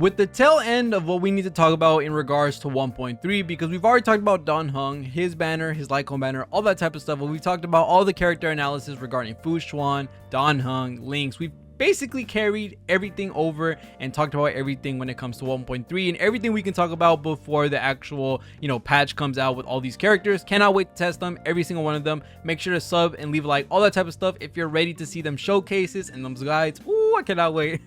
with the tail end of what we need to talk about in regards to 1.3, because we've already talked about Dan Heng, his banner, his Lycone banner, all that type of stuff. But we've talked about all the character analysis regarding Fu Xuan, Dan Heng, Lynx. We've basically carried everything over and talked about everything when it comes to 1.3 and everything we can talk about before the actual patch comes out with all these characters. Cannot wait to test them, every single one of them. Make sure to sub and leave a like, all that type of stuff if you're ready to see them showcases and those guides. Ooh, I cannot wait.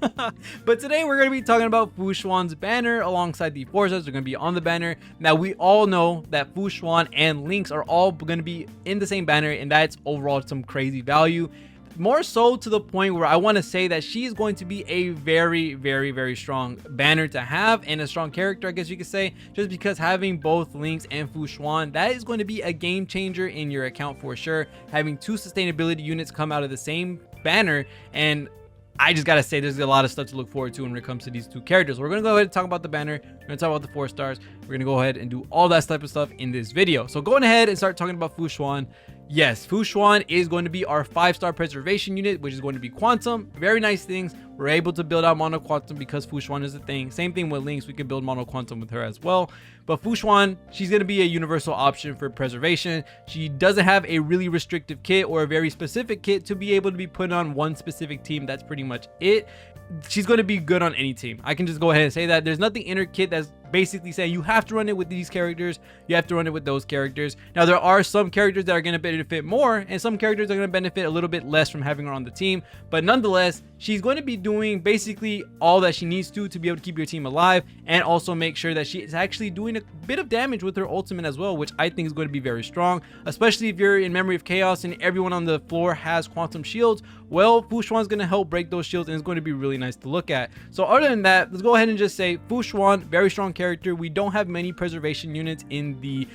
But today we're going to be talking about Fu Xuan's banner alongside the 4 stars. They're going to be on the banner. Now we all know that Fu Xuan and Lynx are all going to be in the same banner, and that's overall some crazy value. More so to the point where I want to say that she is going to be a very strong banner to have, and a strong character, I guess you could say, just because having both Lynx and Fu Xuan, that is going to be a game changer in your account for sure. Having 2 sustainability units come out of the same banner, and I just gotta say, there's a lot of stuff to look forward to when it comes to these 2 characters. We're gonna go ahead and talk about the banner. We're gonna talk about the 4 stars. We're gonna go ahead and do all that type of stuff in this video. So going ahead and start talking about Fu Xuan. Yes, Fu Xuan is going to be our 5-star preservation unit, which is going to be quantum. Very nice things. We're able to build out mono quantum because Fu Xuan is a thing. Same thing with Lynx. We can build mono quantum with her as well. But Fu Xuan, she's going to be a universal option for preservation. She doesn't have a really restrictive kit or a very specific kit to be able to be put on one specific team. That's pretty much it. She's going to be good on any team. I can just go ahead and say that. There's nothing in her kit that's basically saying you have to run it with these characters, you have to run it with those characters. Now there are some characters that are going to benefit more, and some characters are going to benefit a little bit less from having her on the team, but nonetheless she's going to be doing basically all that she needs to be able to keep your team alive, and also make sure that she is actually doing a bit of damage with her ultimate as well, which I think is going to be very strong, especially if you're in Memory of Chaos and everyone on the floor has quantum shields. Well, Fu Xuan is going to help break those shields, and it's going to be really nice to look at. So other than that, let's go ahead and just say Fu Xuan, very strong character. We don't have many preservation units in the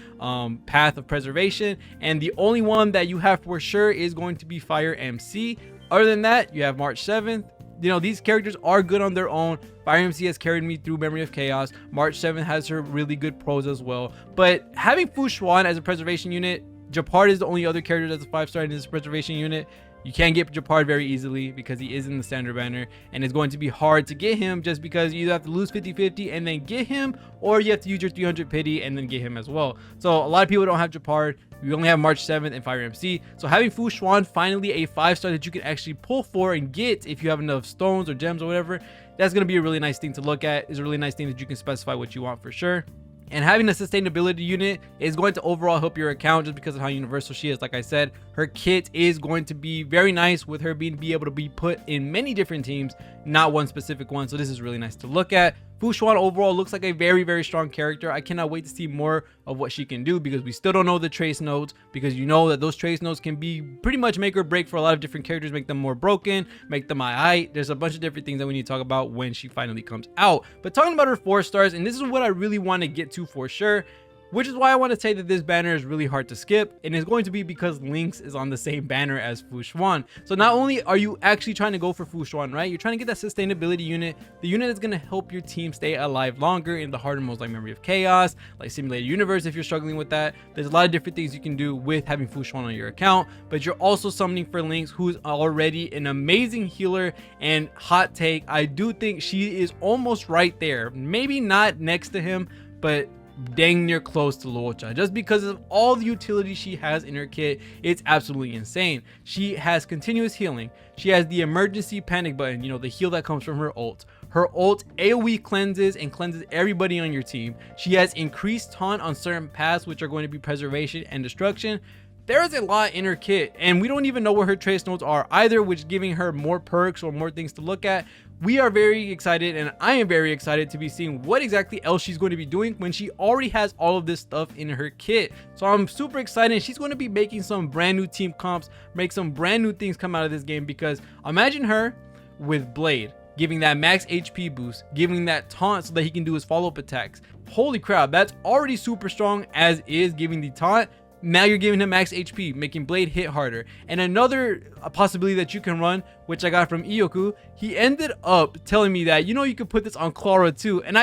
path of preservation, and the only one that you have for sure is going to be Fire MC. Other than that, you have March 7th. These characters are good on their own. Fire MC has carried me through Memory of Chaos. March 7th has her really good pros as well. But having Fu Xuan as a preservation unit, Japard is the only other character that's a 5-star in this preservation unit. You can't get Japard very easily because he is in the standard banner, and it's going to be hard to get him just because you either have to lose 50-50 and then get him, or you have to use your 300 pity and then get him as well. So a lot of people don't have Japard. We only have March 7th and Fire MC. So having Fu Xuan finally a 5-star that you can actually pull for and get if you have enough stones or gems or whatever, that's going to be a really nice thing to look at. It's a really nice thing that you can specify what you want for sure. And having a sustainability unit is going to overall help your account just because of how universal she is. Like I said, her kit is going to be very nice with her being able to be put in many different teams, not one specific one. So this is really nice to look at. Fu Xuan overall looks like a very strong character. I cannot wait to see more of what she can do, because we still don't know the trace nodes, because you know that those trace nodes can be pretty much make or break for a lot of different characters, make them more broken, make them high. There's a bunch of different things that we need to talk about when she finally comes out. But talking about her 4 stars, and this is what I really want to get to for sure, which is why I want to say that this banner is really hard to skip, and it's going to be because Lynx is on the same banner as Fu Xuan. So not only are you actually trying to go for Fu Xuan, right? You're trying to get that sustainability unit, the unit that's going to help your team stay alive longer in the harder modes like Memory of Chaos, like Simulated Universe if you're struggling with that. There's a lot of different things you can do with having Fu Xuan on your account, but you're also summoning for Lynx, who's already an amazing healer. And hot take, I do think she is almost right there, maybe not next to him, but dang near close to Luocha, just because of all the utility she has in her kit. It's absolutely insane. She has continuous healing. She has the emergency panic button, the heal that comes from her ult. Her ult AoE cleanses and cleanses everybody on your team. She has increased taunt on certain paths, which are going to be preservation and destruction. There is a lot in her kit, and we don't even know what her trace nodes are either, which is giving her more perks or more things to look at. We are very excited, and I am very excited to be seeing what exactly else she's going to be doing when she already has all of this stuff in her kit. So I'm super excited. She's going to be making some brand new team comps, make some brand new things come out of this game, because imagine her with Blade, giving that max HP boost, giving that taunt so that he can do his follow-up attacks. Holy crap, that's already super strong as is, giving the taunt. Now you're giving him max HP, making Blade hit harder. And another possibility that you can run, which I got from Ioku, he ended up telling me that, you could put this on Clara too. And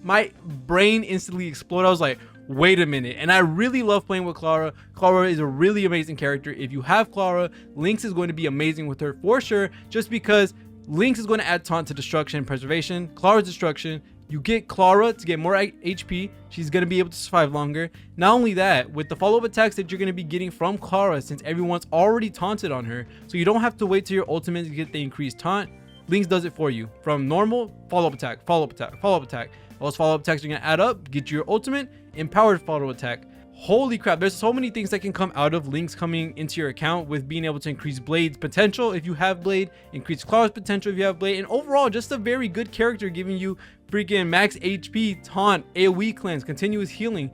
my brain instantly exploded. I was like, wait a minute. And I really love playing with Clara. Clara is a really amazing character. If you have Clara, Lynx is going to be amazing with her for sure, just because Lynx is going to add taunt to destruction and preservation. Clara's destruction You get Clara to get more HP. She's going to be able to survive longer. Not only that, with the follow-up attacks that you're going to be getting from Clara, since everyone's already taunted on her, so you don't have to wait till your ultimate to get the increased taunt. Lynx does it for you. From normal, follow-up attack, follow-up attack, follow-up attack. Those follow-up attacks are going to add up, get you your ultimate, empowered follow attack. Holy crap, there's so many things that can come out of Lynx coming into your account, with being able to increase Blade's potential if you have Blade, increase Claw's potential if you have Blade, and overall just a very good character, giving you freaking max HP, taunt, AoE cleanse, continuous healing.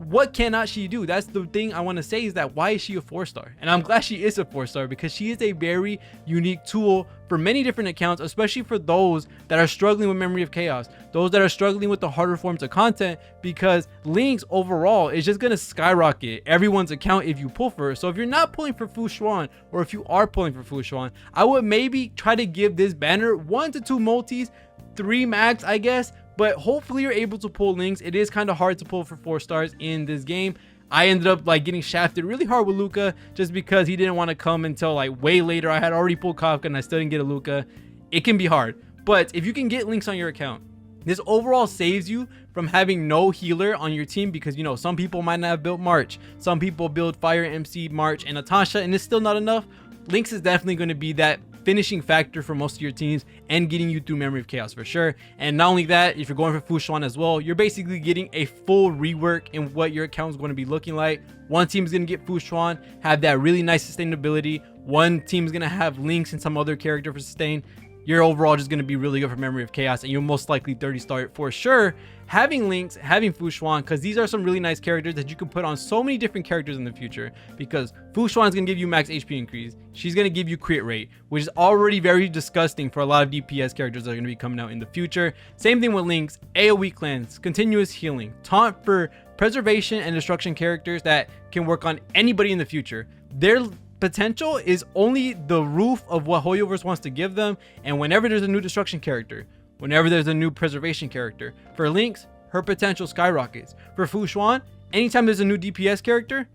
What cannot she do? That's the thing I want to say, is that why is she a 4-star? And I'm glad she is a 4-star, because she is a very unique tool for many different accounts, especially for those that are struggling with Memory of Chaos, those that are struggling with the harder forms of content, because Lynx overall is just going to skyrocket everyone's account if you pull for her. So if you're not pulling for Fu Xuan, or if you are pulling for Fu Xuan, I would maybe try to give this banner 1 to 2 multis, 3 max, I guess. But hopefully you're able to pull Lynx. It is kind of hard to pull for 4 stars in this game. I ended up like getting shafted really hard with Luca, just because he didn't want to come until like way later. I had already pulled Kafka and I still didn't get a Luca. It can be hard, but if you can get Lynx on your account, this overall saves you from having no healer on your team, because you know some people might not have built March, some people build Fire, MC, March, and Natasha, and it's still not enough. Lynx is definitely going to be that finishing factor for most of your teams and getting you through Memory of Chaos for sure. And not only that, if you're going for Fu Xuan as well, you're basically getting a full rework in what your account is going to be looking like. One team is going to get Fu Xuan, have that really nice sustainability. One team is going to have Lynx and some other character for sustain. You're overall just going to be really good for Memory of Chaos, and you're most likely 30-star for sure having Lynx, having Fu Xuan, because these are some really nice characters that you can put on so many different characters in the future. Because Fu Xuan is going to give you max HP increase, she's going to give you crit rate, which is already very disgusting for a lot of DPS characters that are going to be coming out in the future. Same thing with Lynx, AoE cleanse, continuous healing, taunt for preservation and destruction characters that can work on anybody in the future. Their potential is only the roof of what Hoyoverse wants to give them. And whenever there's a new destruction character, whenever there's a new preservation character, for Lynx, her potential skyrockets. For Fu Xuan, anytime there's a new DPS character,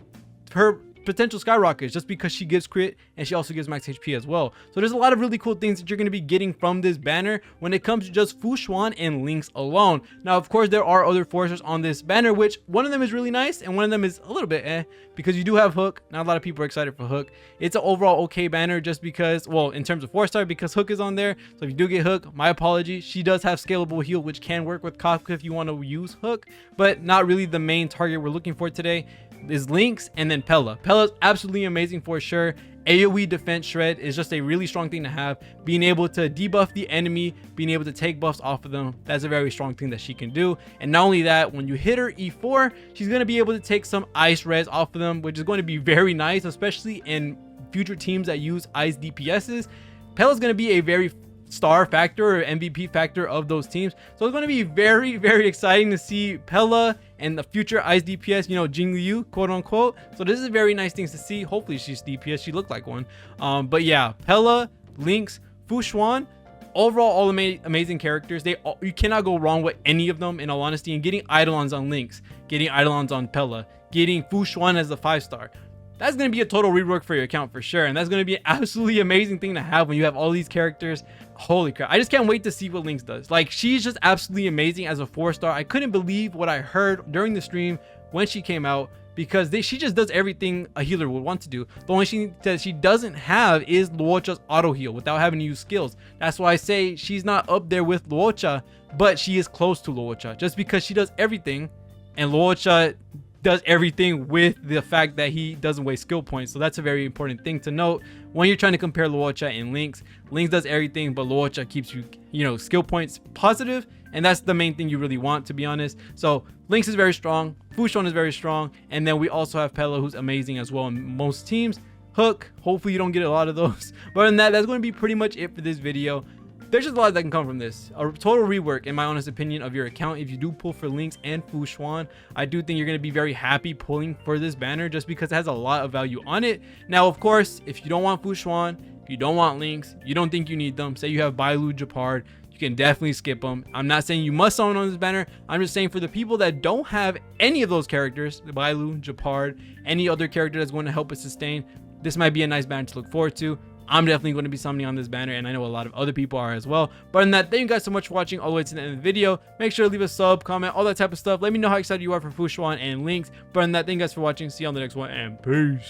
her potential skyrockets, just because she gives crit and she also gives max HP as well. So there's a lot of really cool things that you're going to be getting from this banner when it comes to just Fu Xuan and Lynx alone. Now, of course, there are other 4-stars on this banner, which one of them is really nice and one of them is a little bit because you do have Hook. Not a lot of people are excited for Hook. It's an overall okay banner just because, well, in terms of 4-star, because Hook is on there. So if you do get Hook, my apologies. She does have scalable heal, which can work with Kafka if you want to use Hook, but not really the main target we're looking for today. Is Lynx and then Pela. Pela's absolutely amazing for sure. AoE defense shred is just a really strong thing to have. Being able to debuff the enemy, being able to take buffs off of them, that's a very strong thing that she can do. And not only that, when you hit her E4, she's going to be able to take some ice res off of them, which is going to be very nice, especially in future teams that use ice DPSs. Pela's going to be a very star factor or MVP factor of those teams. So it's going to be very, very exciting to see Pela and the future ice DPS, you know, Jing Liu, quote unquote. So this is very nice things to see. Hopefully she's DPS. She looked like one. But yeah, Pela, Lynx, Fu Xuan, overall all amazing characters. You cannot go wrong with any of them, in all honesty. And getting Eidolons on Lynx, getting Eidolons on Pela, getting Fu Xuan as a 5-star. That's going to be a total rework for your account for sure. And that's going to be an absolutely amazing thing to have when you have all these characters. Holy crap. I just can't wait to see what Lynx does. Like, she's just absolutely amazing as a 4-star. I couldn't believe what I heard during the stream when she came out, because she just does everything a healer would want to do. The only thing that she doesn't have is Luocha's auto heal without having to use skills. That's why I say she's not up there with Luocha, but she is close to Luocha, just because she does everything and Luocha does everything with the fact that he doesn't waste skill points. So that's a very important thing to note when you're trying to compare Luocha and Lynx. Lynx does everything, but Luocha keeps you know, skill points positive, and that's the main thing you really want, to be honest. So Lynx is very strong, Fu Xuan is very strong, and then we also have Pela, who's amazing as well in most teams. Hook, hopefully you don't get a lot of those, but other than that, that's going to be pretty much it for this video. There's just a lot that can come from this. A total rework, in my honest opinion, of your account if you do pull for Lynx and Fu Xuan. I do think you're going to be very happy pulling for this banner just because it has a lot of value on it. Now, of course, if you don't want Fu Xuan, if you don't want Lynx, you don't think you need them, say you have Bailu, Japard, you can definitely skip them. I'm not saying you must own on this banner. I'm just saying for the people that don't have any of those characters, the Bailu, Japard, any other character that's going to help it sustain, this might be a nice banner to look forward to. I'm definitely going to be summoning on this banner, and I know a lot of other people are as well. But in that, thank you guys so much for watching all the way to the end of the video. Make sure to leave a sub, comment, all that type of stuff. Let me know how excited you are for Fu Xuan and Lynx. But in that, thank you guys for watching. See you on the next one, and peace.